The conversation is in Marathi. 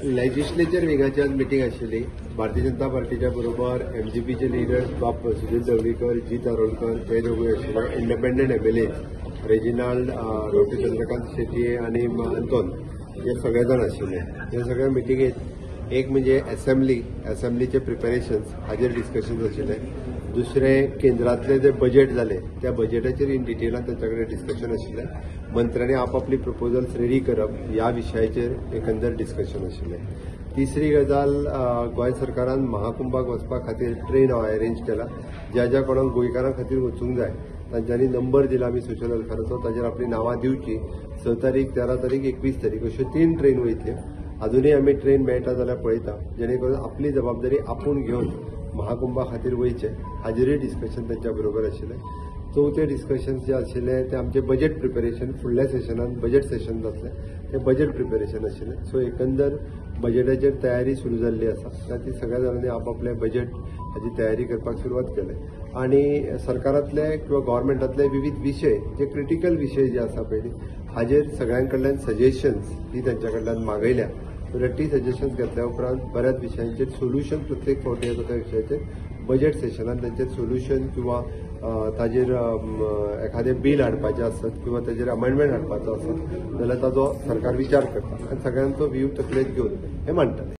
लेजिस्लेचर विंगाची आज मिटींग आशिल्ली. भारतीय जनता पार्टीच्या बरोबर एमजीपीचे लिडर्स बाप सुनील ढवळीकर, जी तारोळकर हे दोघूय आशिल्ले. Independent MLA Reginald, doctor Chandrakant Shetye आणि अंतोन हे सगळे जाण आशिल्ले. हे सगळ्या मिटिंगेत एक म्हणजे असेंब्लीचे प्रिपरेशन्स हाजेर डिस्कशन आशिल्ले. दुसरे केंद्रातले जे बजेट जाले त्या बजेटाचेर इन डिटेलान तांच्याकडे डिस्कशन आशिल्लें. मंत्र्यांनी आपापली प्रपोजल्स रेडी करप ह्या विशयाचेर एकंदर डिस्कशन आशिल्लें. तिसरी गजाल, गोंय सरकारान महाकुंभाक वचपा खातीर ट्रेन अरेंज केला. ज्या ज्या कोणाक गोंयकारां खातीर वचूंक जाय तांच्यांनी नंबर दिला आमी सोशल वेलफेअराचो, ताचेर आपली नांवां दिवची. 6 तारीख, 13 तारीख, 21 तारीख अश्यो 3 ट्रेन वयतल्यो. अजूनय आमी ट्रेन मेळटा जाल्यार पळयता, जेणे करून आपली जबाबदारी आपूण घेवन महाकुंभा खातीर वयचे हाजेरूय डिस्कशन त्यांच्या बरोबर आशिल्लें. चौथे डिस्कशन जे आशिल्ले ते आमचे बजेट प्रिपरेशन, फुडल्या सेशनान बजेट सेशन जातलें ते बजेट प्रिपरेशन आशिल्लें. सो एकंदर बजेटाचेर तयारी सुरू जाल्ली आसा. ती सगळ्या जाणांनी आपापले बजेट हाची तयारी करपाक सुरवात केली. आणि सरकारांतले किंवा गव्हर्मेंटातले विविध विशय जे क्रिटिकल विशय जे आसा पळय हाजेर सगळ्यां सजेशन्स ही त्यांच्या कडल्यान मागयल्या. 30 सजेशन्स घेतल्या उपरांत बऱ्याच विशयांचेर सोल्युशन प्रत्येक फावटी येता त्या विशयाचेर बजेट सेशनान त्यांचेर सोल्युशन किंवा ताजेर एखादें बील हाडपाचें आसत किंवा ताजेर अमेंडमेंट हाडपाचो आसत जाल्यार ताजो सरकार विचार करता आनी सगळ्यांचो व्ह्यू तकलेंत घेवन हें मांडटा.